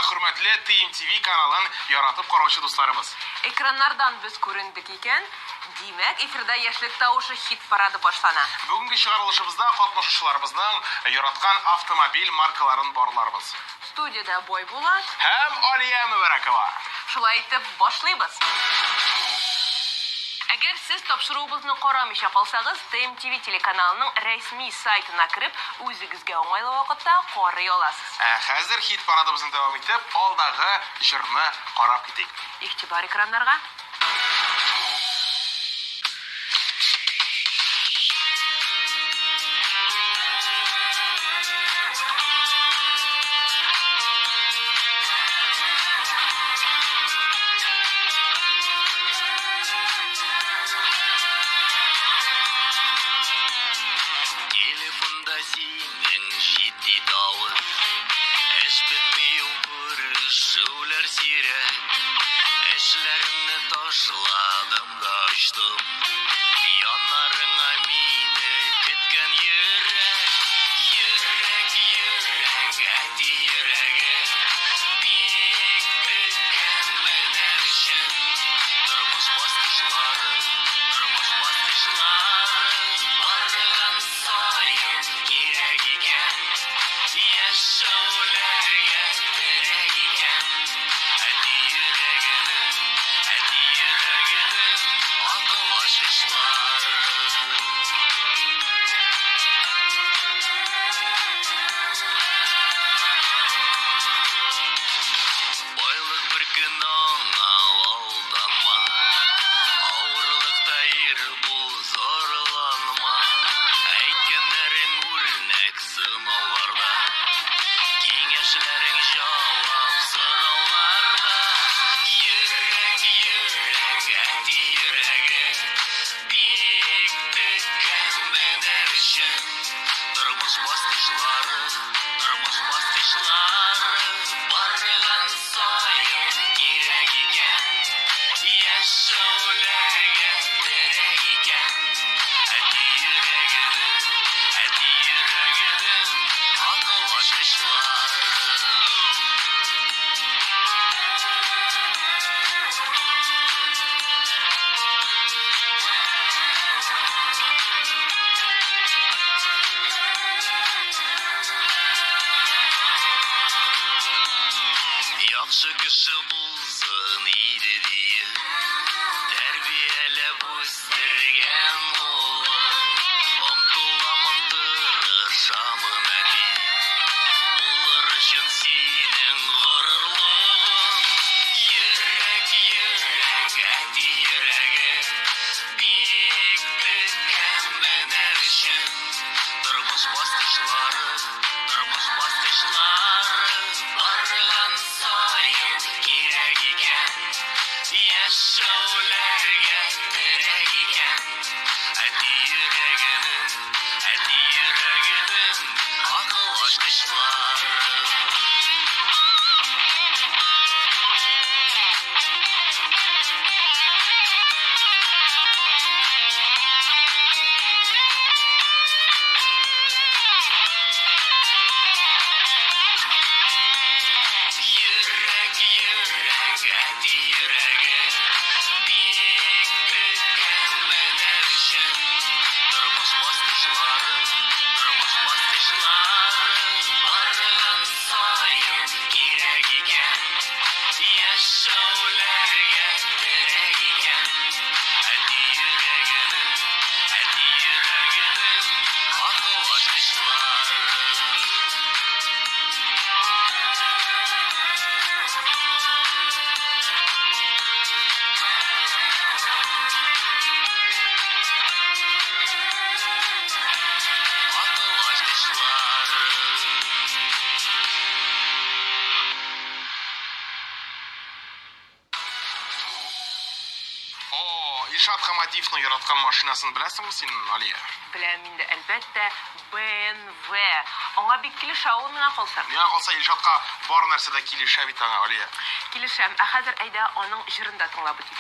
hürmetli TMTV kanalın yaratıp караучы dostlarımız. Ekranlardan biz көріндік екен. Демек, эфирда яшьлек тавышы хит парады башлана. Бүгінгі шығарылышыбызда катнашучыларыбызның яраткан автомобиль маркаларын барларбыз. Студияда Бой Булат Һәм Алия Мөбәрәкова. Шулай итеп башлыйбыз. Әгәр сез тапшыруыбызны карамыйча калсагыз, TMTV телеканалының рәсми сайтына кирип, үзегезгә уңайлы вакытта карый аласыз. Хәзер хит парадыбызны дәвам итеп, алдагы җырны карап китик. Игътибар экраннарга. Эшләреңне ташладым да очтым. Яннарыңа мине көткән йөрәк, йөрәк, йөрәк, әти йөрәге. Бик көткән менә өчен тормыш баскычлары, барган саен кирәк икән. Яшәүләргә кирәк икән. Әти йөрәгенең акыл ачышлары. Байлык бер көн аңа алданма, авырлыкта ир бул зарланма. Әйткәннәрең үрнәк сынауларда, киңәшләрең җавап сорауларда. Йөрәк, йөрәк, әти йөрәге, бик төккән менә өчен тормыш баскычлары, барган саен кирәк икән. Яшәүләргә кирәк икән. Әти йөрәгенең акыл ачышлары. Яхшы кеше булсын иде дие, тәрбияләп үстергән улым. Омтыламын, тырышамын әти, булыр өчен синең горурлыгың. Йөрәк, йөрәк, әти йөрәге, бик төккән менә өчен тормыш баскычлары, барган саен кирәк икән. Яшәүләргә кирәк икән. Әти йөрәгенең акыл ачкычлары. Йөрәк, йөрәк, әти йөрәге, бик төккән менә өчен тормыш баскычлары, барган саен кирәк икән. Яшәүләргә кирәк икән. Әти йөрәгенең акыл ачкычлары. Акыл ачкычлары. Илшат Хамадиевның яраткан машинасын беләсеңме син, Алия? Беләм инде, әлбәттә, BMW. Аңа бик килешә ул миңа калса. Миңа калса Илшатка бар нәрсә дә килешә бит аңа, Алия. Килешәм. Ә хәзер әйдә аның җырын да тыңлап үтик.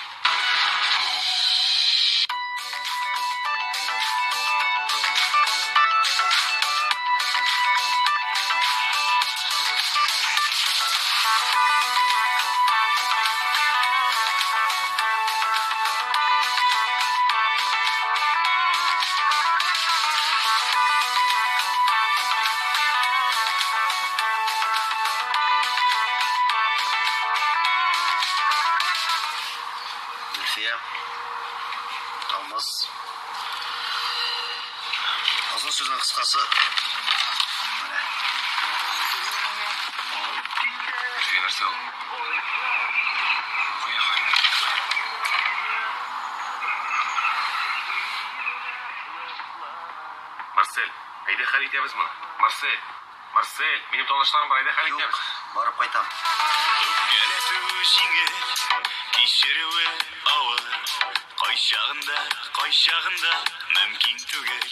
Әлфия, Алмас. Ұзын сөздің қысқасы. Міне. Бізге нәрсе ол? Марсель, әйде хәл итәбез мұны. Марсель, минем танышларым бар, әйде хәл Юк, итәбез. барып қайтам. Үпкәләтү жиңел, кичеруе авыр. Кайчагында мөмкин түгел.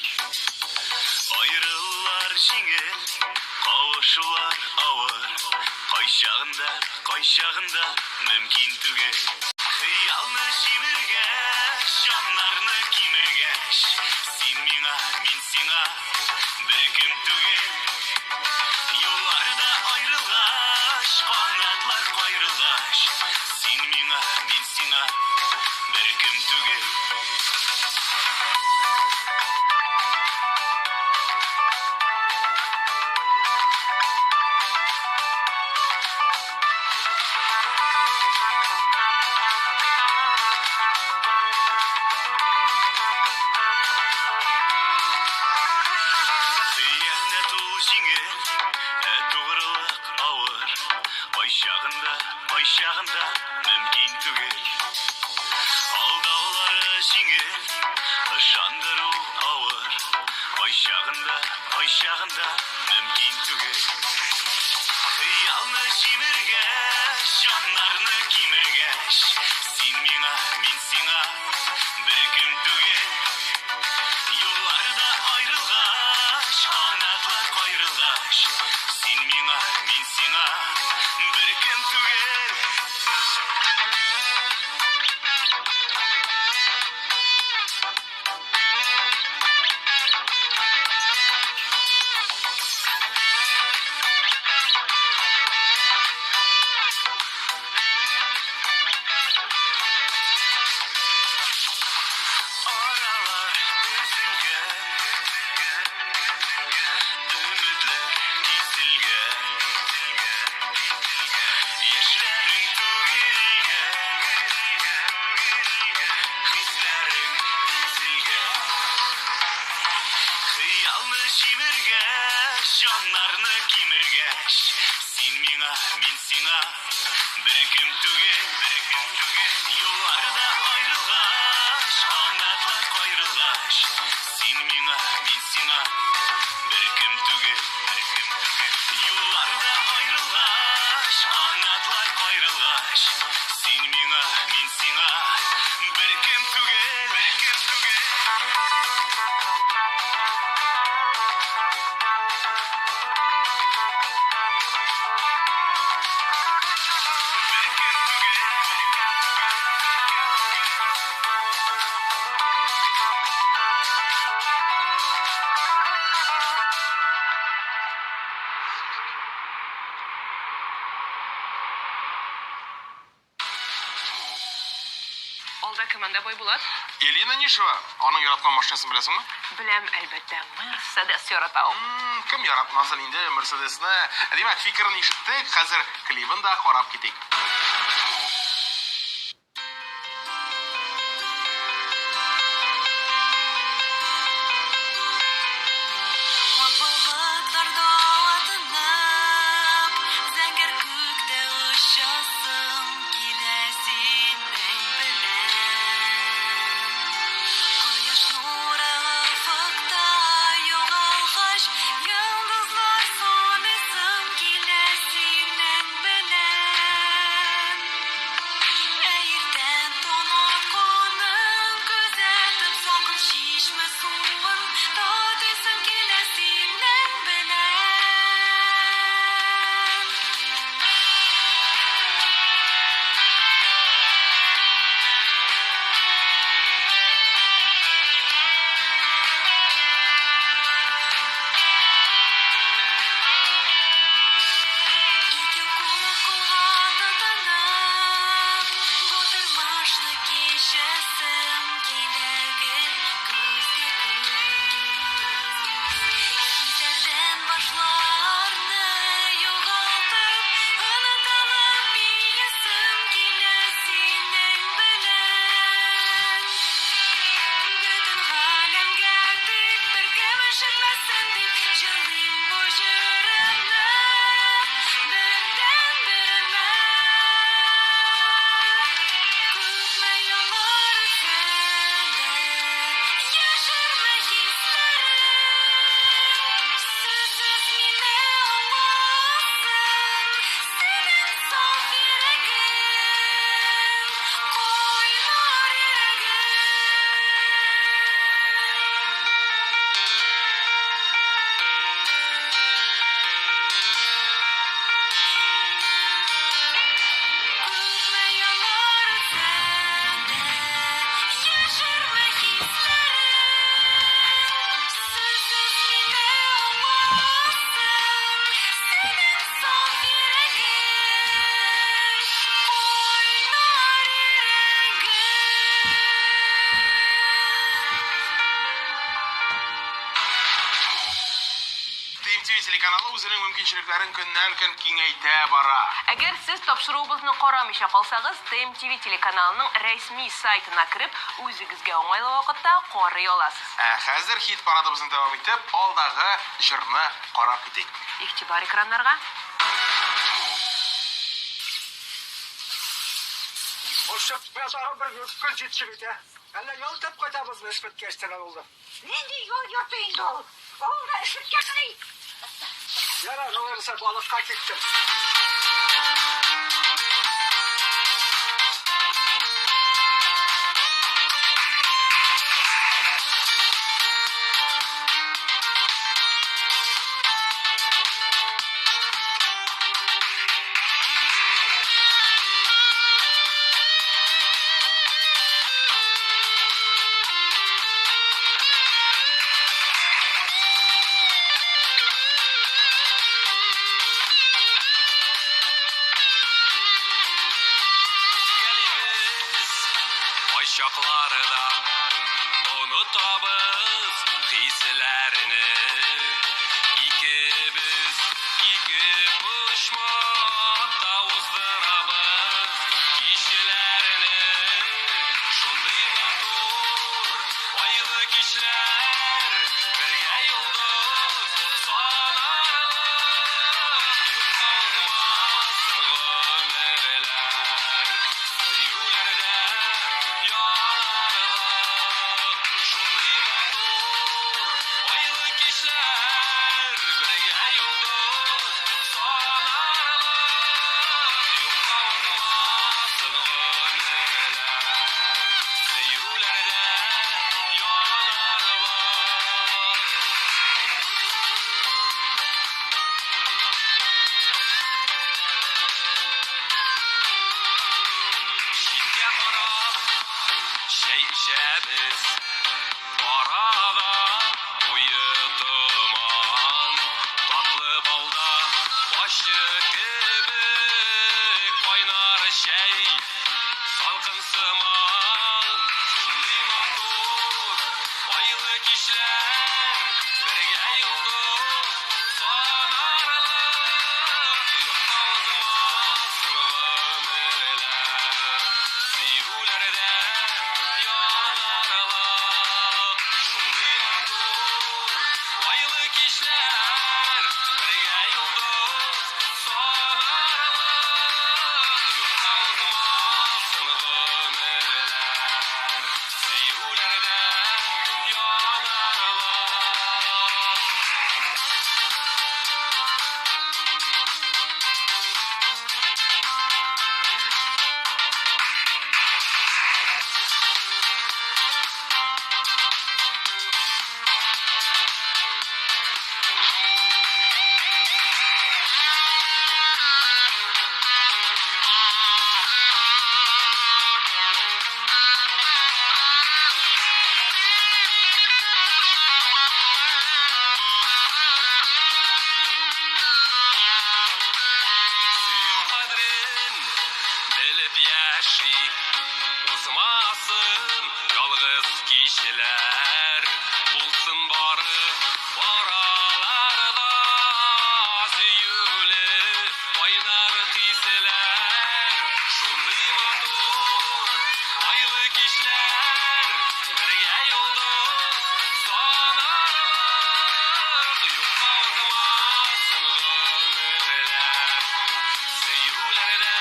Айрылулар жиңел, кавышулар авыр. Кайчагында мөмкин түгел. Хыялны җимергәч, җаннарны кимергәч, син миңа, мин сиңа беркем түгел. Юлларда аерылгач, канатлар кайрылгач, син миңа, мин сиңа беркем түгел. Хыянат ул җиңел, тугрылык авыр. Кайчагында мөмкин түгел. Алдаулары җиңел, ышандыру авыр. Кайчагында мөмкин түгел. Хыялны җимергәч, җаннарны кимергәч, син миңа, мин сиңа беркем түгел. Юлларда аерылгач, канатлар кайрылгач, син миңа, мин сиңа беркем түгел. Аралар үзелгән, өметләр киселгән, яшьләрең түгелгән, хисләрең өзелгән. Хыялны җимергәч, җаннарны кимергәч, син миңа, мин сиңа беркем түгел. Юлларда аерылгач, канатлар кайрылгач, син миңа, мин сиңа беркем түгел. Юлларда аерылгач, канатлар кайрылгач, син миңа, мин сиңа беркем түгел. Алда команда бой булат. Елена Нишева, аның яраткан машинасын беләсеңме? Беләм, әлбәттә, Мерседес ярата ул. Кем яратмасын инде Мерседесны? Димәк, фикерен ишеттек, хәзер клибын да карап китик. Вакытларда атынып, зәңгәр күктә очасым килә синең белән. Кояш нуры офыкта югалгач, йолдызлар саныйсым килә синең белән. үзенең мөмкинчелекләрен көннән-көн киңәйтә бара. Әгәр сез тапшыруыбызны карамыйча калсагыз, ТМТV телеканалының рәсми сайтына кирип, үзегезгә уңайлы вакытта карый аласыз. Хәзер хит парадыбызны дәвам итеп, алдагы җырны карап китик. Игътибар экраннарга. Ошып, biraz ara bir gül җитшегез, я. Әллә ял тап кайтабыз эш беткәчтән алды. Нинди юл йорты инде ул? Ул да эшлеккә кырый. Яра, җаварса балыкка киттем. Çaklарыда unutабыз хисләрне. Икебез ике почмакта уздырабыз кичләрне. Шундый матур айлы кичләр, бергә юлдыз санарлык, юкалмас гомерләр. Юләрдә içəbiz, arada uyutuman, tatlı balda başı kibik, kaynar şey, salkın sıman, şunday matur, aylı kişler, birgə yıldız sanarlıq, yuxalmasın ömürlər, süyülərdə Uzmasın yalğız kişiler, bulsun bari aralarda süyülü oynar tisiler. Şunday matur aylı kişiler, birgə yıldız sanarlıq, yuxalmasın ömürlər, süyülərdə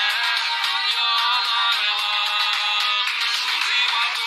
yanarlıq. Şunday matur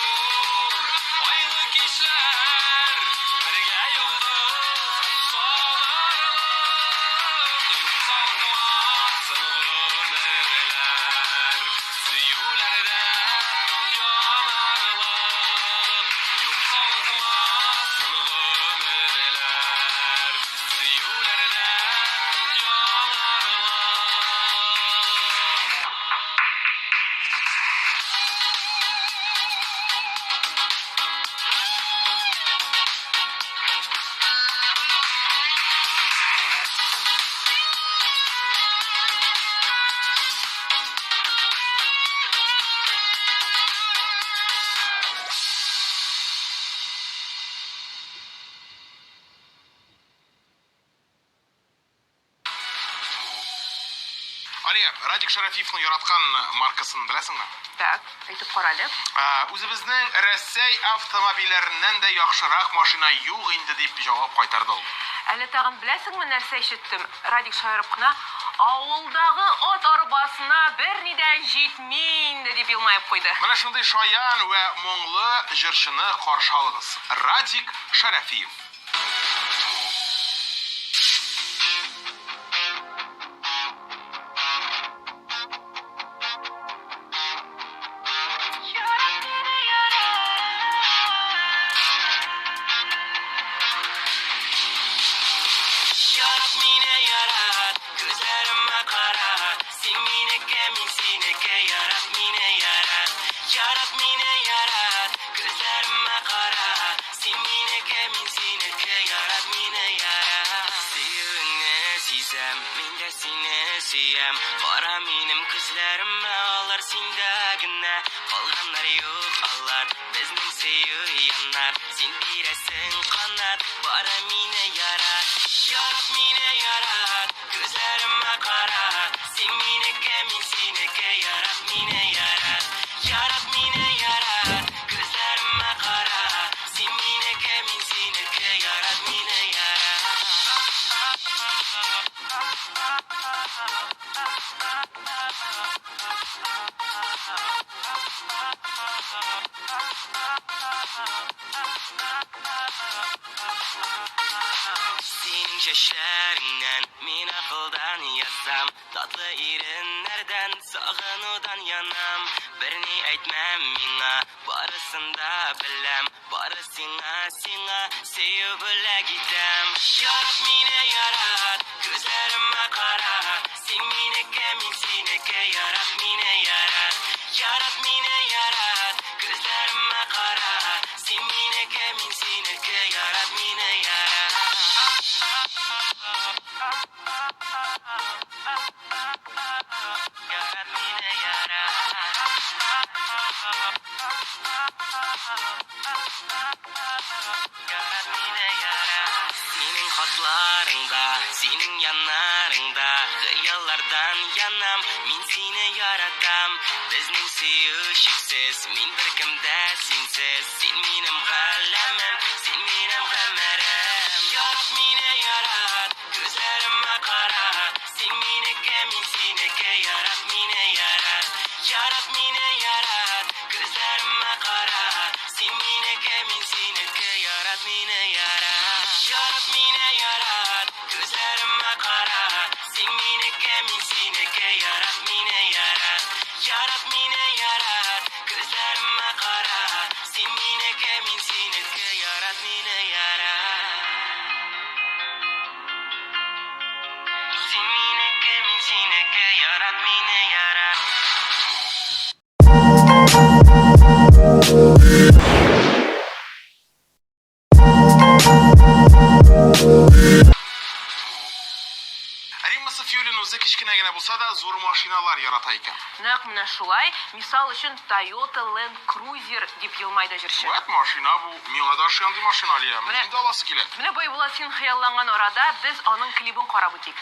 Радик Шарафиевның яраткан маркасын беләсеңме? Так, әйтеп карале. Үзебезнең Россия автомобильләреннән дә яхшырак машина юк инде дип җавап кайтарды ул. Әле тагын беләсеңме нәрсә ишеттем? Радик шаярып кына авылдагы ат арбасына берни дә җитми инде дип елмаеп куйды. Менә шундый шаян вә моңлы җырчыны каршы алыгыз. Радик Шарафиев. Ярат мине ярат, күзләремә кара, син минеке, мин синеке, ярат мине ярат. Ярат мине ярат, күзләремә кара, син минеке, мин синеке, ярат мине ярат. Сөюеңне сизәм, мин дә сине сөям. Кара минем күзләремә, алар синдә генә. Калганнар юк алар, безнең сөю яннар. Син бирәсең канат, бары мине ярат. Ярат мине ярат, күзләремә кара, син минеке, мин синеке, ярат мине ярат. Ярат мине ярат, күзләремә кара, син минеке, мин синеке, ярат мине ярат. Синең чәчләреңнән мин акылдан язам, татлы иреннәрдән сагынудан янам. Берни әйтмәм миңа, барысын да беләм, бары сиңа, сиңа сөю бүләк итәм. Ярат мине ярат, күзләремә кара, син минеке, мин синеке, ярат мине ярат. Ярат мине ярат, күзләремә кара, син минеке, мин синеке, ярат мине ярат. Ярат мине ярат. Ярат мине ярат. Синең хатларыңда, синең яннарыңда, хыяллардан янам, мин сине яратам. Безнең сөю чиксез, мин беркемдә синсез. Син минем галәмем, син минем гомерем. Ярат мине ярат, күзләремә кара, син минеке, мин синеке, ярат мине ярат. Ярат мине ярат, күзләремә кара, син минеке, мин синеке, ярат мине ярат. Ярат мине ярат, күзләремә кара, син минеке, мин синеке, ярат мине ярат. Ярат мине ярат, күзләремә кара, син минеке, мин синеке, ярат мине ярат. Син минеке, мин синеке, ярат мине ярат. Римма Сафиуллина үзе кечкенә генә булса да зур машиналар ярата икән. Нәкъ менә шулай, мисал өчен Toyota Land Cruiser дип елмайды җырчы. Вәт машина бу, миңа да ошый андый машина алыям. Менә- Инде аласы килә. Менә Байбулат син хыялланган арада без аның клибын карап үтик.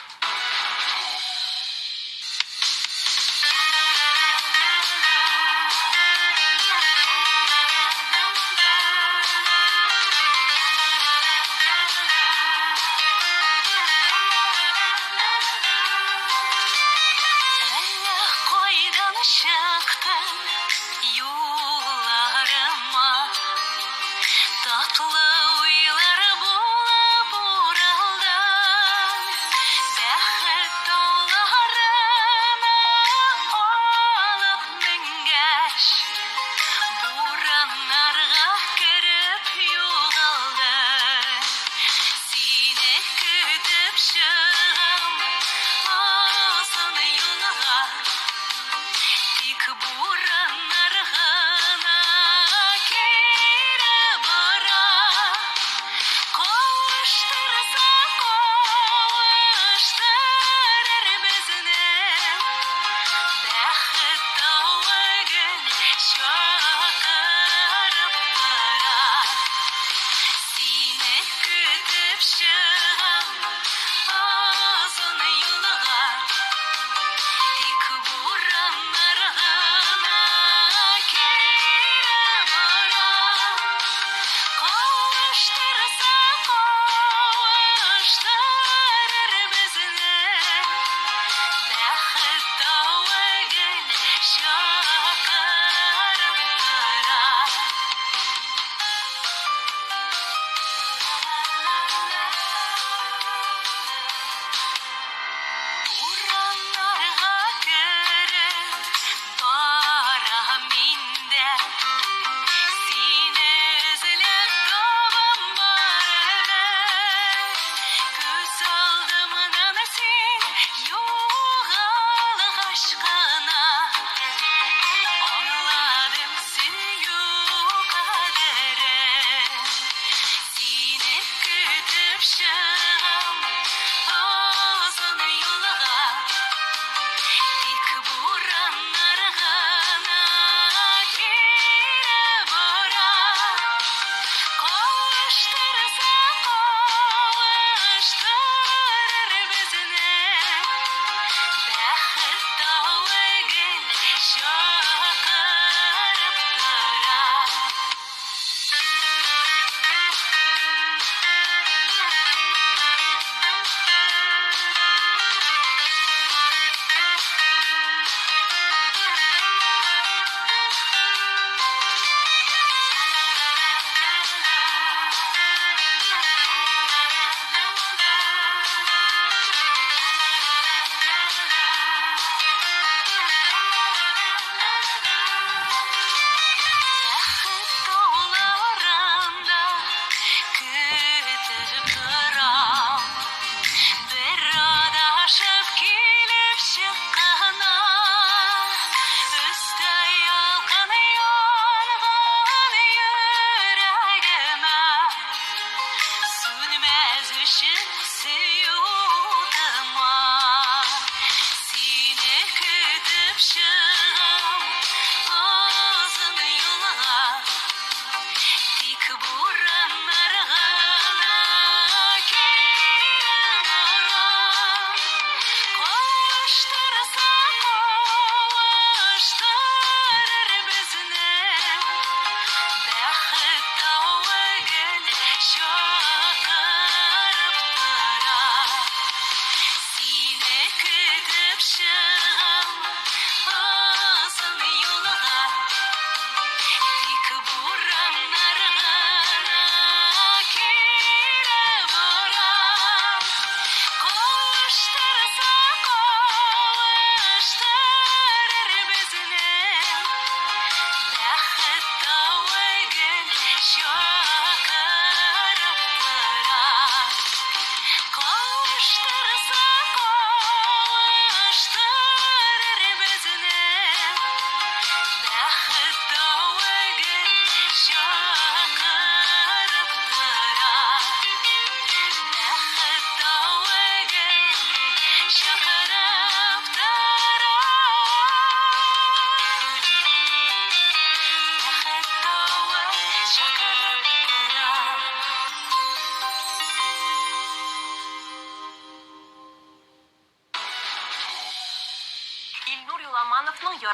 Әллә кайдан чыктың юлларыма, татлы уйлар булып уралдың, бәхет тауларыма алып менгәч, бураннарга кереп югалдың. Сине көтеп чыгам озын юлга, тик буран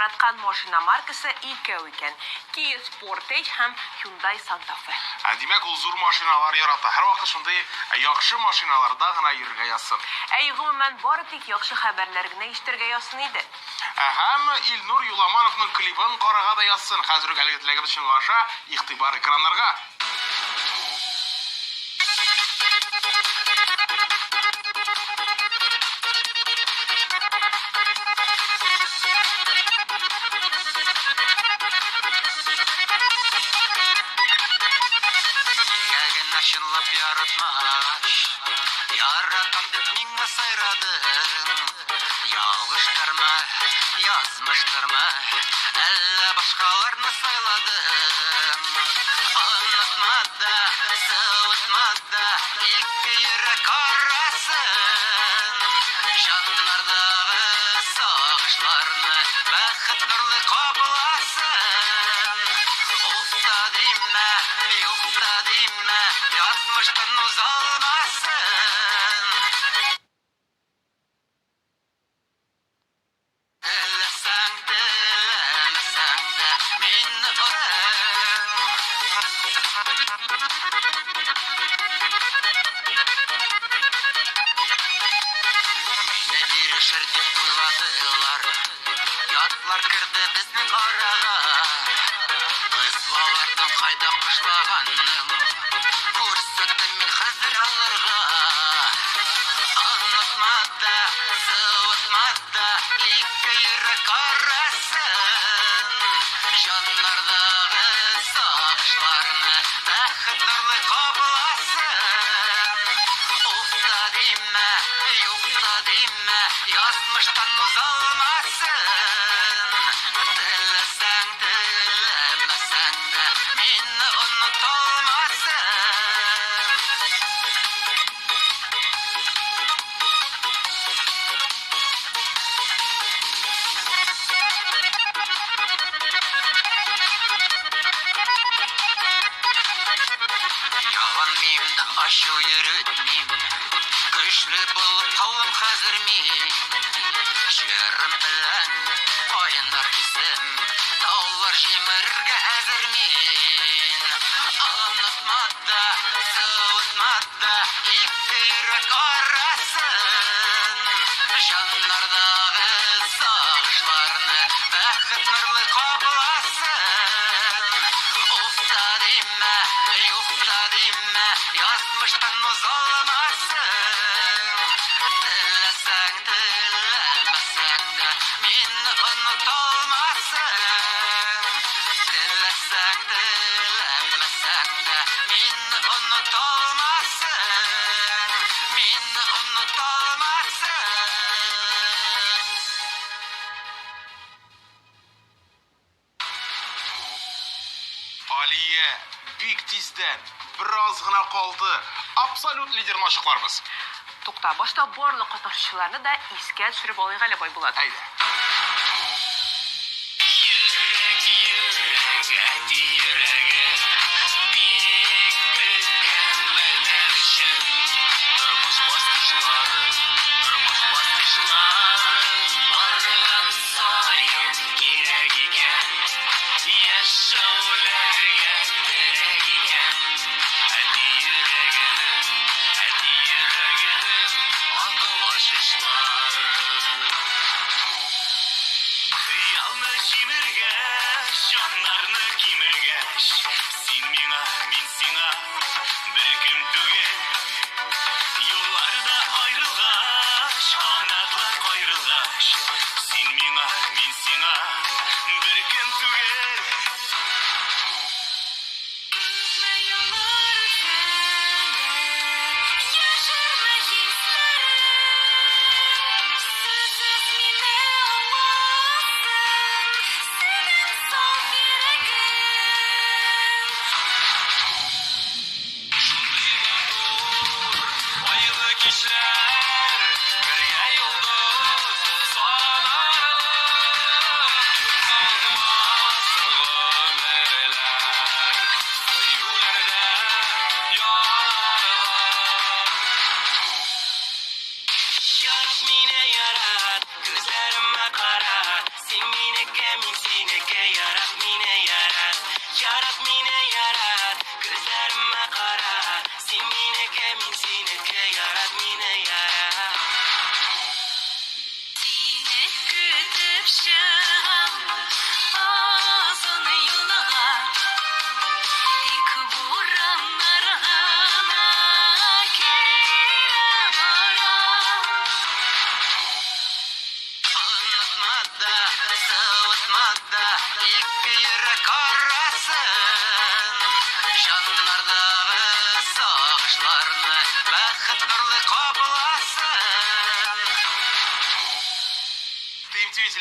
яраткан машина маркасы икәү икән. Kia Sportage һәм Hyundai Santa Fe. Димәк, ул зур машиналар ярата. Һәрвакыт шундый яхшы машиналарда гына йөрергә язсын. Гомумән бары тик яхшы хәбәрләр генә ишетергә язсын иде. Һәм Илнур Юламановның клибын карага да язсын. Хәзер үк әлеге теләгебез чынлаша, игътибар экраннарга. Чынлап яратмаш, яратам дип миңа сайрадың. Ялгыштырма, язмыштырма, әллә башкаларны сайладың. Онытма да, сылытма да, ике йөрәк арасын. Җаннардагы сагышларны бәхет нурлы капласын. Укта димә, юкта димә, язмыштан узалмасын. Теләсәң теләмәсәң дә мине күрәң. Мине бирешер дип уйладылар, ятлар керде безнең арага. Кызлардан кайда кышлаганның, күрсәтем мин хәзер алырга. Онытма да, сылытма да, ике йөрәк арасын. Җаннардагы сагышларны бәхет нурлы капласын. Укта димә, юкта димә, язмыштан узалмасын. Теләсәң теләмәсәң дә мине оныталмасын. Ялан миемдә ачу йөрүтмим, көчле булып талым хәзер мин. Җырым белән кайнар исем, таулар җимерергә әзер мин. Онытма да, сылытма да, ике йөрәк арасын. Җаннардагы сагышларны бәхет нурлы капласын. Укта димә, юкта димә, язмыштан узалмасын. Теләсәң теләмәсәң дә мине оныталмасын. Теләсәң теләмәсәң дә мине оныталмасын. Мине оныталмасын. Алия, бик тиздән, бераз гына калды. Абсолют лидерны ачыкларбыз. Тукта, башта барлык катнашучыларны да искә төшереп алыйк әле Байбулат. Әйдә. Йөрәк, йөрәк, әти йөрәге, бик көткән менә өчен. Тормыш бастышлары, барган саен кирәк икән. Яшәүләргә кирәк икән. Әти йөрәгенең, акыл ачышлар. Хыялны җимергәч, җаннарны кимергәч, син миңа, мин сиңа беркем түгел. Юлларда аерылгач, канатлар кайрылгач, син миңа, мин сиңа беркем түгел. Күпме еллар үткәндә, яшәрмә хисләрем. Сүзсез мине аңласын, синең саф йөрәгең. Шундый матур, айлы кичләр, бергә йолдыз санарлык. Калмас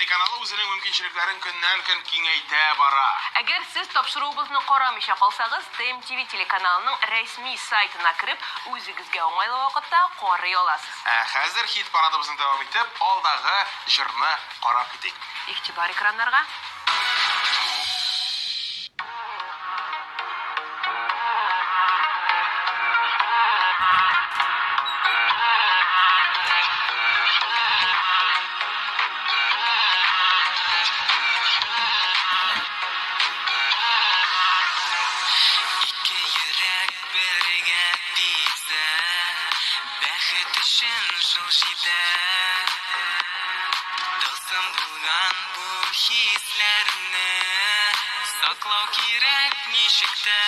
телеканалы үзенең мөмкинчелекләрен көннән-көн киңәйтә бара. Әгәр сез тапшыруыбызны карамыйча калсагыз, TMTV телеканалының рәсми сайтына кирип, үзегезгә уңайлы вакытта карый аласыз. Хәзер хит парадыбызны дәвам итеп, алдагы җырны карап китик. Игътибар экраннарга. Ике йөрәк бергә тибсә, бәхет өчен шул җитә. Тылсым булган бу хисләрне саклау кирәк ничек тә.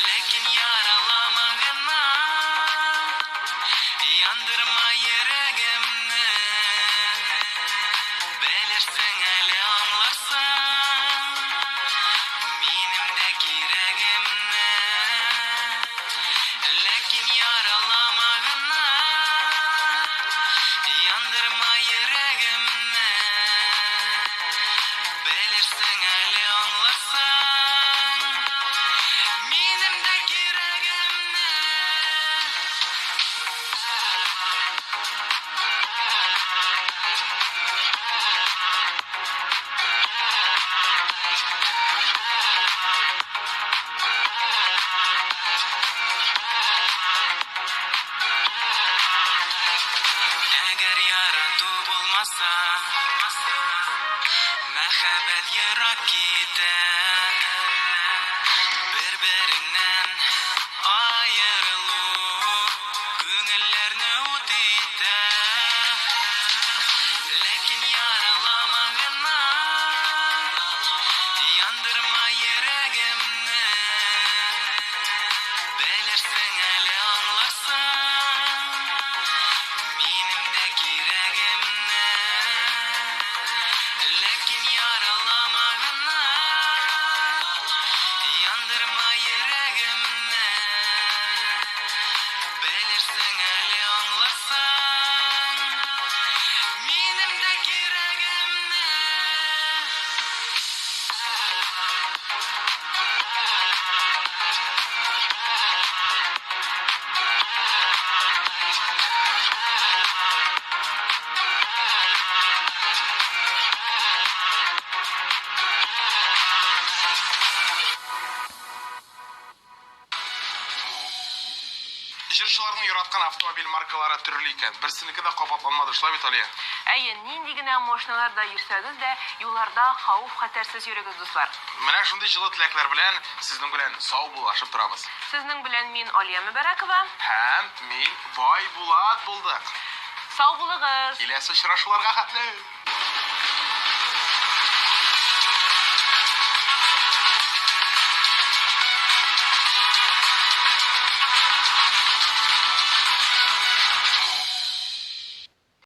Ләкин яралама гына, яндырма йөрәгемне. Белерсең әле аңларсың, минем дә кирәгемне. Ләкин яралама гына, яндырма йөрәгемне. Белерсең әле аңларсың, минем дә кирәгемне. Әгәр ярату булмаса, мәхәббәт ерак китә. Бер-береңнән аерылу күңелләрне ут итә. Ләкин яралама гына, яндырма йөрәгемне. Белерсең әле аңларсың, минем дә кирәгемне. Ләкин яралама гына, яндырма йөрәгемне. Белерсең әле аңларсың, минем дә кирәгемне. Җырчыларның яраткан автомобиль маркалары төрле икән. Берсенеке дә кабатланмады, шулай бит, Алия? Әйе, нинди генә машиналарда йөрсәгез дә, юлларда хәвеф-хәтәрсез йөрегез, дуслар. Менә шундый җылы теләкләр белән сезнең белән сау булашып торабыз. Сезнең белән мин Алия Мөбәрәкова. Һәм мин Бай Булат булдык. Сау булыгыз. Киләсе очрашуларга хәтле.